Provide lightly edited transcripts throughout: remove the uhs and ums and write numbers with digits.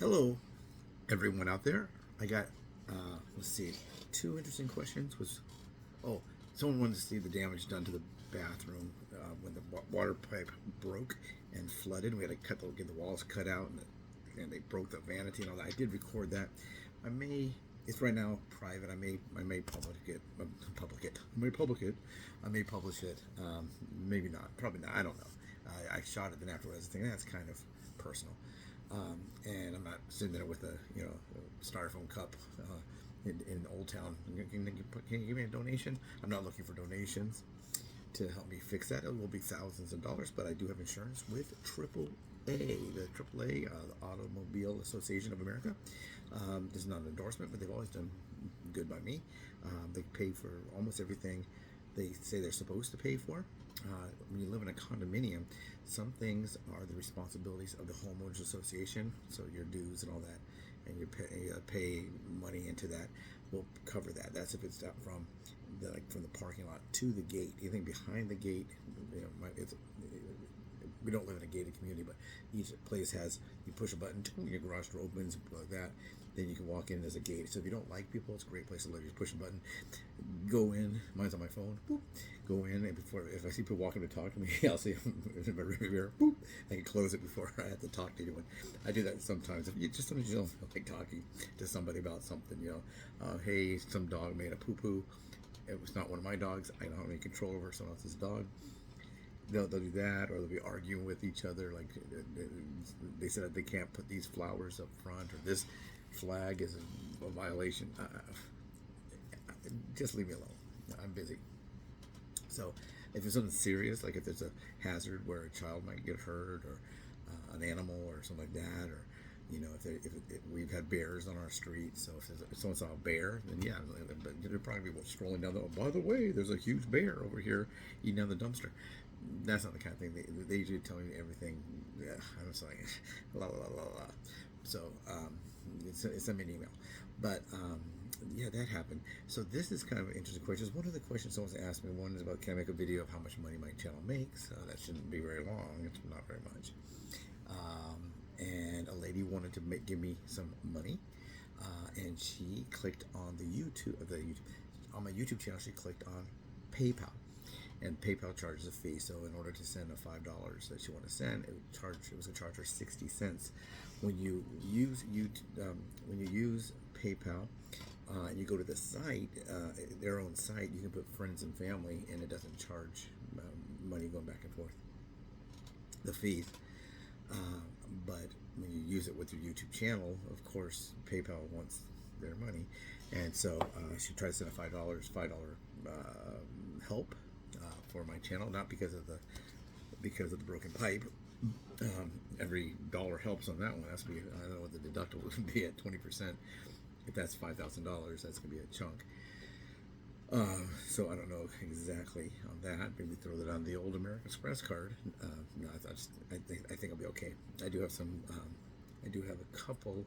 Hello, everyone out there. I got, let's see, two interesting questions. Oh, someone wanted to see the damage done to the bathroom when the water pipe broke and flooded. We had to get the walls cut out, and they broke the vanity and all that. I did record that. I may. It's right now private. I may publish it. I may publish it. Maybe not. Probably not. I don't know. I shot it, then afterwards I was thinking that's kind of personal. And I'm not sitting there with a styrofoam cup in Old Town. Can you give me a donation? I'm not looking for donations to help me fix that. It will be thousands of dollars, but I do have insurance with AAA, the AAA, the Automobile Association of America. This is not an endorsement, but they've always done good by me. They pay for almost everything they say they're supposed to pay for. When you live in a condominium, some things are the responsibilities of the homeowners association, so your dues and all that, and you pay money into that will cover that. That's if it's from the parking lot to the gate. Anything behind the gate, we don't live in a gated community, but each place has, you push a button, your garage door opens like that, then you can walk in. There's a gate. So if you don't like people, it's a great place to live. You just push a button, go in. Mine's on my phone. Boop, go in, and if I see people walking to talk to me, I'll see them in my rearview mirror. Boop, I can close it before I have to talk to anyone. I do that sometimes. Sometimes you don't feel like talking to somebody about something. Hey, some dog made a poo poo. It was not one of my dogs. I don't have any control over someone else's dog. They'll do that, or they'll be arguing with each other. Like they said that they can't put these flowers up front, or this flag is a violation. Just leave me alone. I'm busy. So if it's something serious, like if there's a hazard where a child might get hurt, or an animal or something like that, or if we've had bears on our street, so if someone saw a bear, then yeah, they'll probably be strolling down by the way, there's a huge bear over here eating down the dumpster. That's not the kind of thing they usually tell me everything. Yeah, I'm just like la la la la. So send me an email, but yeah, that happened. So this is kind of an interesting question. One of the questions someone's asked me, one is about, can I make a video of how much money my channel makes? That shouldn't be very long. It's not very much. And a lady wanted to give me some money, and she clicked on on my YouTube channel. She clicked on PayPal, and PayPal charges a fee. So in order to send a $5 that she wanted to send, it was going to charge her 60 cents. When you use PayPal, and you go to the site, their own site, you can put friends and family, and it doesn't charge money going back and forth, the fees. But when you use it with your YouTube channel, of course, PayPal wants their money, and so she tried to send a $5 help for my channel, not because of the broken pipe. Every dollar helps on that one. That's be, I don't know what the deductible would be at 20%. If that's $5,000, that's gonna be a chunk. So I don't know exactly on that. Maybe throw that on the old American Express card. No, I think I'll be okay. I do have a couple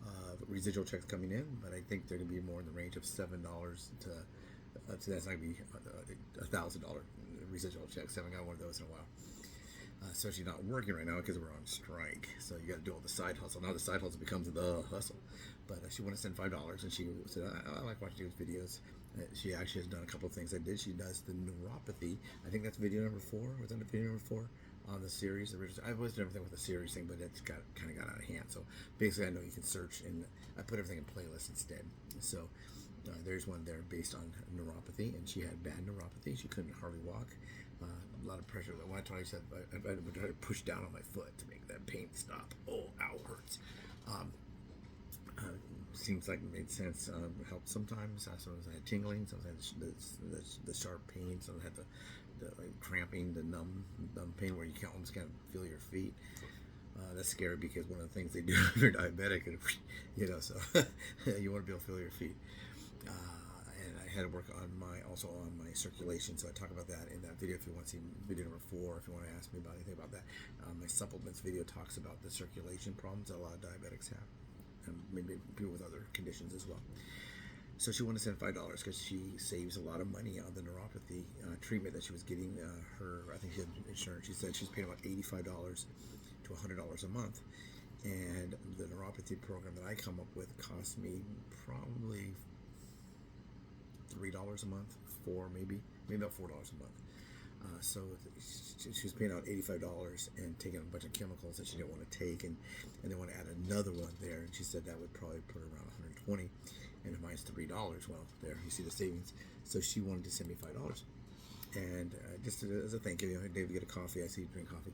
of residual checks coming in, but I think they're gonna be more in the range of $7 to that's not gonna be $1,000 residual checks. I haven't got one of those in a while. Especially not working right now because we're on strike. So you got to do all the side hustle. Now the side hustle becomes the hustle. But she wanted to send $5, and she said, I like watching these videos. She actually has done a couple of things I did. She does the neuropathy. I think that's video number 4. Was that video number 4 on the series? I've always done everything with the series thing, but it's kind of got out of hand. So basically, I know you can search, and I put everything in playlists instead. So there's one there based on neuropathy, and she had bad neuropathy. She couldn't hardly walk. A lot of pressure. When I told her, I said I would try to push down on my foot to make that pain stop. Oh, ow, hurts. Seems like it made sense. Helped sometimes. Sometimes I had tingling. Sometimes the sharp pain. Sometimes I had the like cramping, the numb pain where you almost can't feel your feet. That's scary because one of the things they do if you're diabetic, and so you want to be able to feel your feet. And I had to work also on my circulation, so I talk about that in that video. If you want to see video number 4, if you want to ask me about anything about that, my supplements video talks about the circulation problems that a lot of diabetics have, and maybe people with other conditions as well. So she wanted to send $5 because she saves a lot of money on the neuropathy treatment that she was getting. I think she had insurance. She said she's paying about $85 to $100 a month, and the neuropathy program that I come up with cost me probably $3 a month, maybe about $4 a month. So she was paying out $85 and taking a bunch of chemicals that she didn't want to take, and they want to add another one there. And she said that would probably put her around $120. And if mine's $3, well, there you see the savings. So she wanted to send me $5, and just as a thank you, Dave, get a coffee. I see you drink coffee,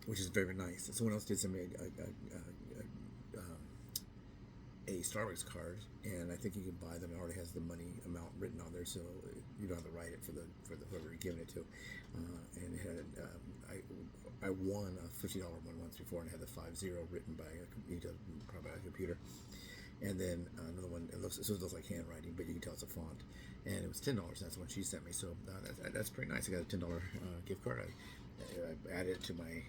which is very, very nice. Someone else did send me a Starbucks card, and I think you can buy them. It already has the money amount written on there, so you don't have to write it for the whoever you're giving it to. And it had I won a $50 one once before, and it had the 50 written by probably a computer. And then another one, it looks like handwriting, but you can tell it's a font. And it was $10. That's the one she sent me. So that's pretty nice. I got a $10 gift card. I added it to my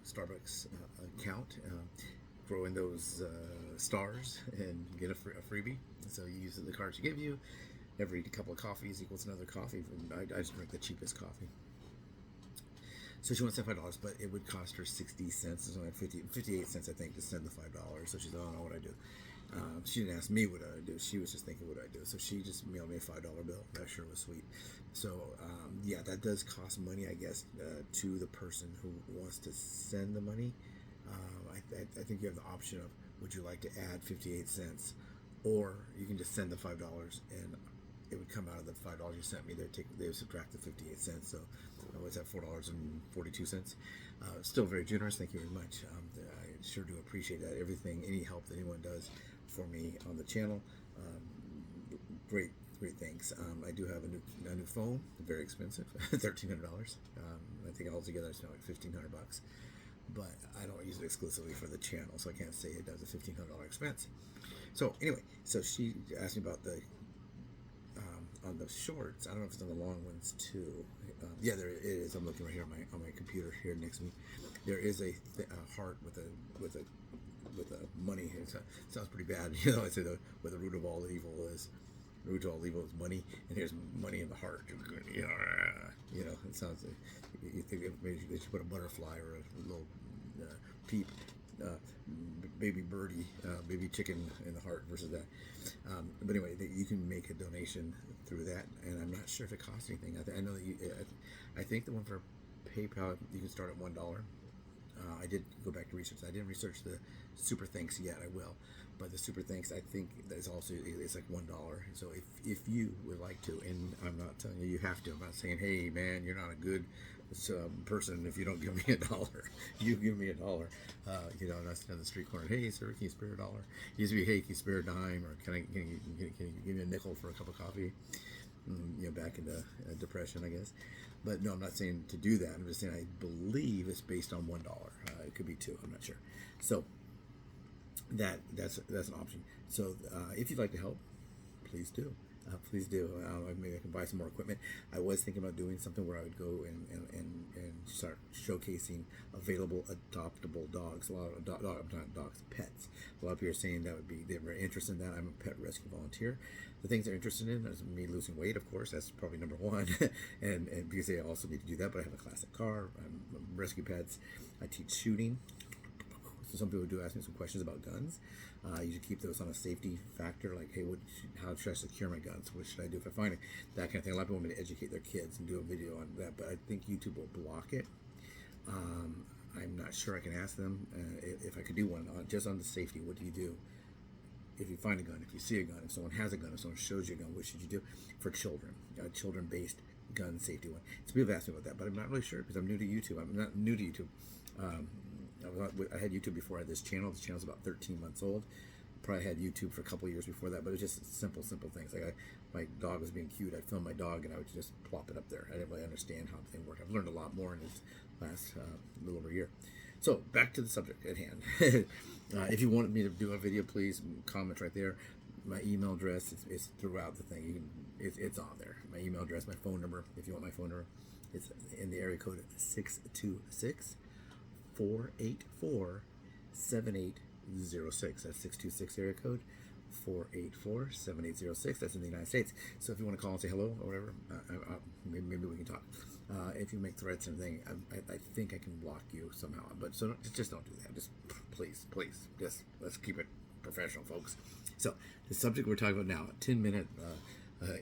Starbucks account. Throw in those stars and get a freebie. So you use the card she give you. Every couple of coffees equals another coffee. I just drink the cheapest coffee. So she wants $5, but it would cost her 60 cents. It's only 58 cents, I think, to send the $5. So she said, "I don't know what I do." She didn't ask me what I do. She was just thinking what I do. So she just mailed me a $5 bill. That sure was sweet. So yeah, that does cost money, I guess, to the person who wants to send the money. I think you have the option of, would you like to add 58 cents, or you can just send the $5 and it would come out of the $5 you sent me. They would subtract the 58 cents. So what's that, $4.42? Still very generous. Thank you very much. I sure do appreciate that. Any help that anyone does for me on the channel, great thanks. I do have a new phone, very expensive, $1,300. I think altogether it's now like $1,500. But I don't use it exclusively for the channel, so I can't say it does a $1,500 expense. So anyway, so she asked me about the on the shorts. I don't know if it's on the long ones too. Yeah, there it is. I'm looking right here on my computer here next to me. There is a heart with a money. It sounds pretty bad, I say where the root of all evil is. The root of all evil is money, and here's money in the heart. It sounds like you think maybe they should put a butterfly or a little peep, baby birdie, baby chicken in the heart versus that. But anyway, you can make a donation through that, and I'm not sure if it costs anything. I know that I think the one for PayPal, you can start at $1. I did go back to research. I didn't research the super thanks yet. I will, but the super thanks, I think it's like $1. So if you would like to, and I'm not telling you have to. I'm not saying, hey man, you're not a good person if you don't give me $1. You give me $1. That's down the street corner. Hey sir, can you spare $1? It used to be, hey, can you spare a dime, or can you give me a nickel for a cup of coffee? Back into depression, I guess. But no, I'm not saying to do that. I'm just saying I believe it's based on $1. It could be $2. I'm not sure. So that's an option. So if you'd like to help, please do. Please do. Maybe I can buy some more equipment. I was thinking about doing something where I would go and start showcasing available adoptable dogs. A lot of dogs, pets. A lot of people are saying they're very interested in that. I'm a pet rescue volunteer. The things they're interested in is me losing weight, of course. That's probably number one. and because they also need to do that. But I have a classic car. I rescue pets. I teach shooting. So some people do ask me some questions about guns. I usually keep those on a safety factor, like, hey, how should I secure my guns? What should I do if I find it? That kind of thing. A lot of people want me to educate their kids and do a video on that, but I think YouTube will block it. I'm not sure. I can ask them if I could do one just on the safety. What do you do if you find a gun? If you see a gun, if someone has a gun, if someone shows you a gun, what should you do for children? Children-based gun safety one. So people have asked me about that, but I'm not really sure because I'm new to YouTube. I'm not new to YouTube. I had YouTube before I had this channel. This channel's about 13 months old. Probably had YouTube for a couple of years before that, but it was just simple things. Like my dog was being cute. I'd film my dog and I would just plop it up there. I didn't really understand how the thing worked. I've learned a lot more in this last little over a year. So back to the subject at hand. If you wanted me to do a video, please comment right there. My email address is throughout the thing. It's on there. My email address, my phone number. If you want my phone number, it's in the area code 626-484-7806. That's 626 area code 484-7806. That's in the United States. So if you want to call and say hello or whatever, maybe we can talk. If you make threats and everything, I think I can block you somehow. But so just don't do that. Just please, just let's keep it professional, folks. So the subject we're talking about now, a 10-minute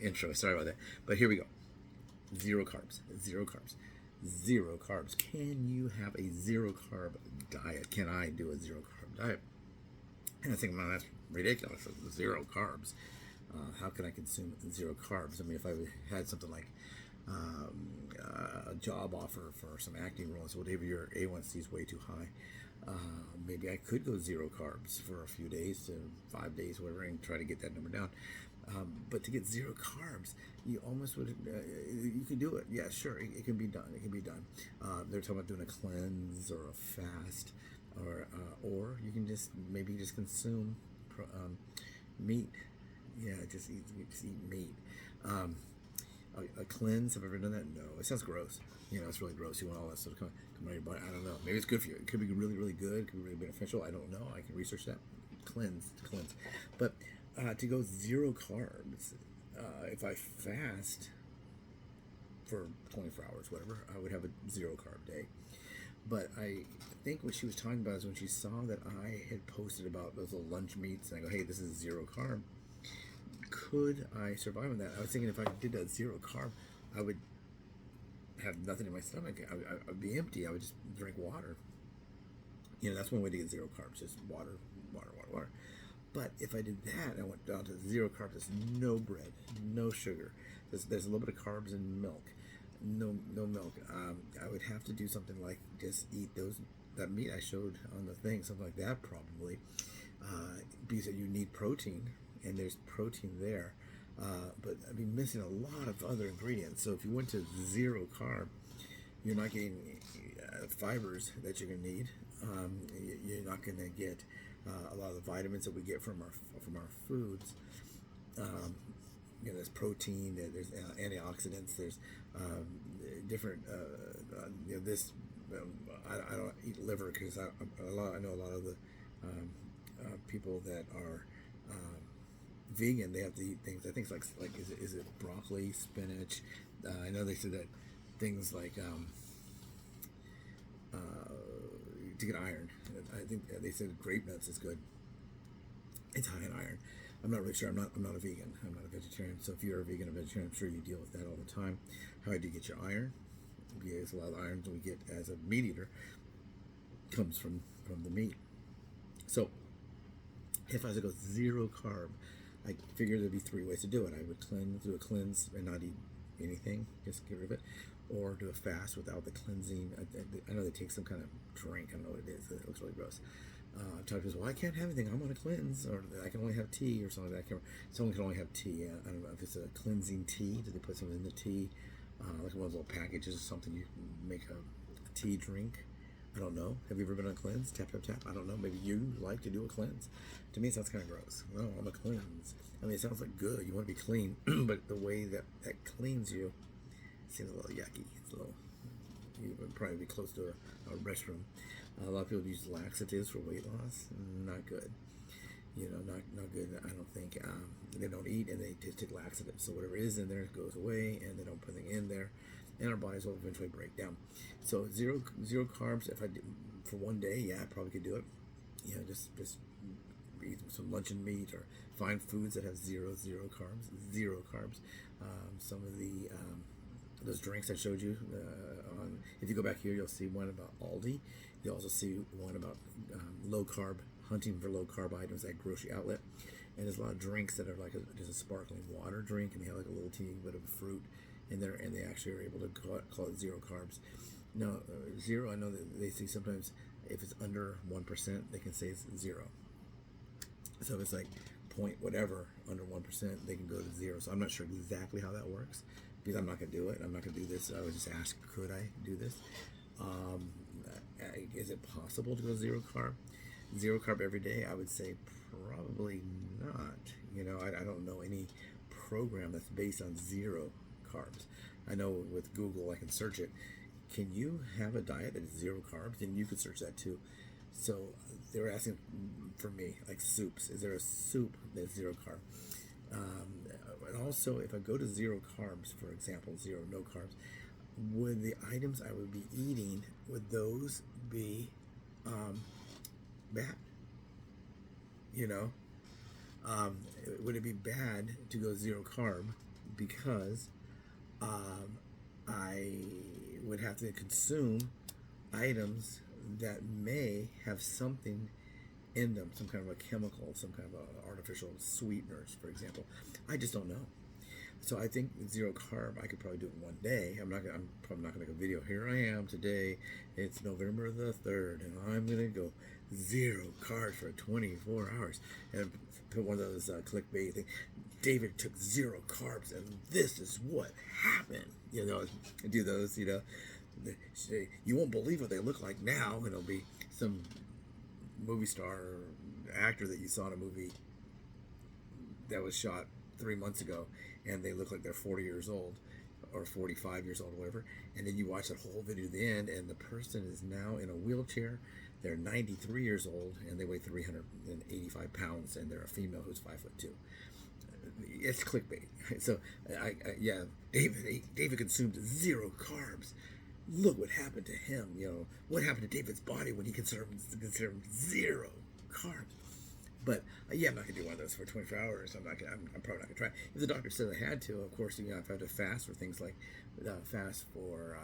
intro. Sorry about that, but here we go. Zero carbs. Can you have a zero carb diet? Can I do a zero carb diet? And I think, man, that's ridiculous. Zero carbs. How can I consume zero carbs? I mean, if I had something like a job offer for some acting roles, whatever, your A1C is way too high, maybe I could go zero carbs for a few days to 5 days, whatever, and try to get that number down. But to get zero carbs, you almost would, you can do it. Yeah, sure, it can be done. They're talking about doing a cleanse or a fast, or you can just consume meat. Yeah, just eat meat. A cleanse, have I ever done that? No, it sounds gross. It's really gross. You want all that stuff to come out of your body. I don't know. Maybe it's good for you. It could be really, really good. It could be really beneficial. I don't know. I can research that. Cleanse. But to go zero carbs, if I fast for 24 hours, whatever, I would have a zero carb day. But I think what she was talking about is when she saw that I had posted about those little lunch meats, and I go, hey, this is zero carb. Could I survive on that? I was thinking if I did a zero carb, I would have nothing in my stomach. I would be empty. I would just drink water. That's one way to get zero carbs, just water. But if I did that, I went down to zero carbs. There's no bread, no sugar. There's a little bit of carbs in milk. No milk. I would have to do something like just eat that meat I showed on the thing, something like that probably, because you need protein, and there's protein there. But I'd be missing a lot of other ingredients. So if you went to zero carb, you're not getting fibers that you're going to need. You're not going to get a lot of the vitamins that we get from our foods. There's protein, there's antioxidants, there's different. I don't eat liver because I know a lot of the people that are vegan. They have to eat things. I think it's like is it broccoli, spinach? I know they said that things like to get iron. I think they said grape nuts is good. It's high in iron. I'm not really sure. I'm not a vegan. I'm not a vegetarian. So if you're a vegan or vegetarian, I'm sure you deal with that all the time. How do you get your iron? Because a lot of the iron that we get as a meat eater comes from the meat. So if I was to go zero carb, I figured there'd be 3 ways to do it. I would do a cleanse and not eat anything, just get rid of it, or do a fast without the cleansing. I know they take some kind of drink. I don't know what it is. It looks really gross. I've talked to people, well, I can't have anything. I'm on a cleanse, or I can only have tea, or something like that. Someone can only have tea. I don't know if it's a cleansing tea. Do they put something in the tea, like one of those little packages or something? You make a tea drink. I don't know. Have you ever been on a cleanse? Tap. I don't know. Maybe you like to do a cleanse. To me, it sounds kind of gross. No, I'm a cleanse. I mean, it sounds like good. You want to be clean, but the way that cleans you seems a little yucky. It's a little. You would probably be close to a restroom. A lot of people use laxatives for weight loss. Not good. Not good. I don't think. They don't eat and they just take laxatives. So whatever is in there goes away, and they don't put anything in there, and our bodies will eventually break down. So zero carbs. If I did for one day, yeah, I probably could do it. Just eat some luncheon meat or find foods that have zero carbs. Some of the those drinks I showed you if you go back here, you'll see one about Aldi. You'll also see one about low carb, hunting for low carb items at grocery outlet. And there's a lot of drinks that are like just a sparkling water drink, and they have like a little teeny bit of fruit in there, and they actually are able to call it zero carbs. Now, zero, I know that they see sometimes if it's under 1%, they can say it's zero. So if it's like point whatever under 1%, they can go to zero. So I'm not sure exactly how that works, because I'm not going to do it. I'm not going to do this. I would just ask, could I do this? Is it possible to go zero carb? Zero carb every day? I would say probably not. I don't know any program that's based on zero carbs. I know with Google I can search it. Can you have a diet that is zero carbs? And you could search that too. So they were asking for me, like soups. Is there a soup that's zero carb? And also, if I go to zero carbs, for example, no carbs, would the items I would be eating, would those be bad? You know, would it be bad to go zero carb because I would have to consume items that may have something in them, some kind of a chemical, some kind of a artificial sweeteners, for example. I just don't know. So I think zero carb, I could probably do it one day. I'm probably not gonna make a video. Here I am today. It's November the 3rd, and I'm gonna go zero carbs for 24 hours and put one of those clickbait things. David took zero carbs, and this is what happened. You know, do those. You know, you won't believe what they look like now, and it'll be some movie star or actor that you saw in a movie that was shot 3 months ago, and they look like they're 40 years old or 45 years old or whatever, and then you watch that whole video to the end, and the person is now in a wheelchair. They're 93 years old, and they weigh 385 pounds, and they're a female who's 5'2". It's clickbait. So yeah, David consumed zero carbs. Look what happened to him. You know, what happened to David's body when he consumed zero carbs. But yeah, I'm not gonna do one of those for 24 hours. I'm probably not gonna try. If the doctor said I had to, of course, you know, if I had to fast for things like fast for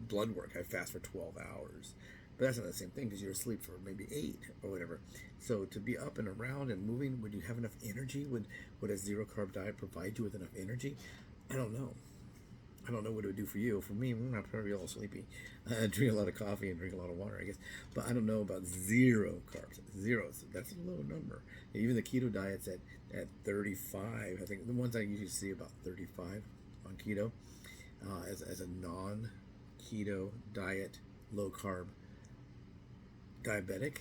blood work, I fast for 12 hours. But that's not the same thing because you're asleep for maybe 8 or whatever. So to be up and around and moving, would you have enough energy? Would a zero carb diet provide you with enough energy? I don't know. I don't know what it would do for you. For me, I'm probably a little sleepy. I drink a lot of coffee and drink a lot of water, I guess. But I don't know about zero carbs. Zero, that's a low number. Even the keto diet's at 35. I think the ones I usually see about 35 on keto as a non-keto diet, low carb diabetic.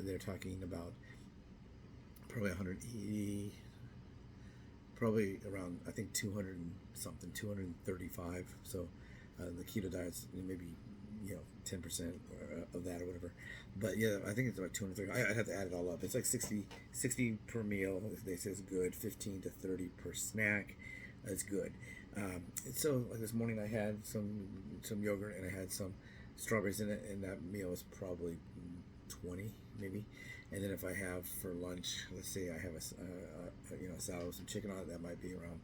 They're talking about probably 180, probably around, I think 200 and something, 235. So the keto diet's maybe, you know, 10% of that or whatever. But yeah, I think it's about 230. I'd have to add it all up. It's like 60 per meal. They say it's good. 15 to 30 per snack. It's good. So like this morning I had some yogurt and I had some strawberries in it, and that meal is probably 20 maybe. And then if I have for lunch, let's say I have a salad with some chicken on it, that might be around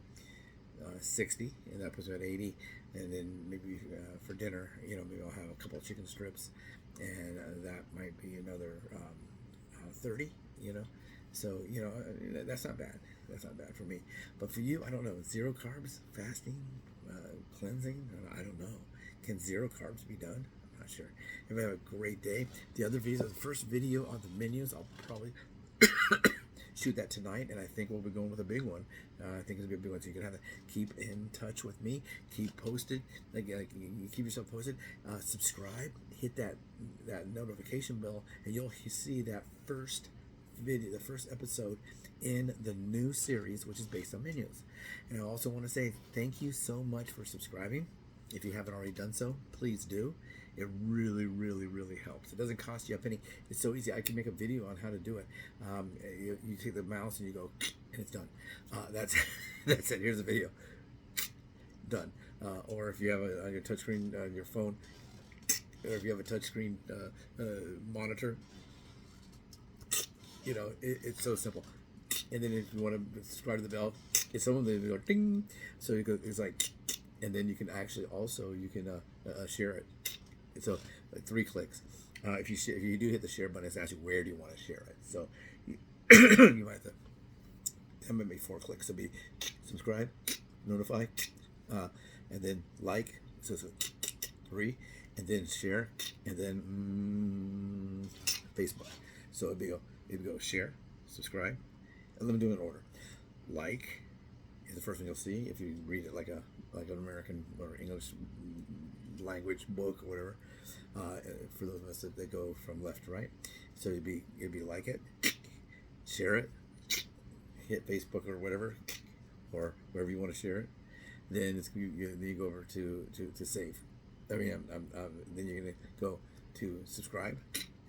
60, and that puts me at 80. And then maybe for dinner, you know, maybe I'll have a couple of chicken strips, and that might be another 30. You know, so you know that's not bad. That's not bad for me. But for you, I don't know. Zero carbs, fasting, cleansing. I don't know. Can zero carbs be done? I'm not sure. If I have a great day. The other videos, the first video on the menus, I'll probably shoot that tonight, and I think we'll be going with a big one. I think it's gonna be a big one, so you can have to keep in touch with me, keep posted, like you keep yourself posted. Subscribe, hit that notification bell, and you'll see that first video, the first episode in the new series, which is based on menus. And I also want to say thank you so much for subscribing. If you haven't already done so, please do. It really, really, really helps. It doesn't cost you a penny. It's so easy. I can make a video on how to do it. You take the mouse and you go, and it's done. That's it. Here's the video. Done. Or if you have on your touchscreen, on your phone, or if you have a touchscreen monitor, you know, it's so simple. And then if you want to subscribe to the bell, it's someone that go ding. So it's like, and then you can actually also share it. So like 3 clicks. If you do hit the share button, it's asking where do you want to share it. So you might have to. That might be 4 clicks. So be subscribe, notify, and then like. So it's 3, and then share, and then Facebook. So it'd go share, subscribe, and let me do it in order. Like is the first one you'll see if you read it like an American or English language book or whatever. For those of us that go from left to right, so it'd be like it, share it, hit Facebook or whatever, or wherever you want to share it. Then then you go over to save. I mean, then you're gonna go to subscribe,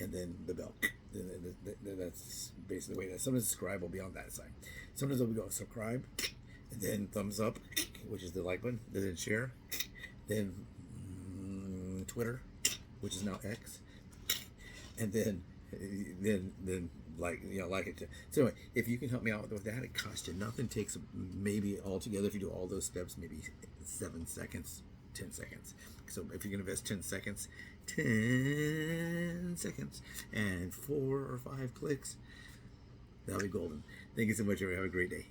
and then the bell. Then that's basically the way that. Sometimes subscribe will be on that side. Sometimes I'll go subscribe, and then thumbs up, which is the like button, then share, then Twitter, which is now X, and then like it too. So anyway, if you can help me out with that, it costs you nothing. Takes maybe altogether, if you do all those steps, maybe 7 seconds, 10 seconds. So if you're gonna invest 10 seconds, 10 seconds, and 4 or 5 clicks, that'll be golden. Thank you so much, everybody. Have a great day.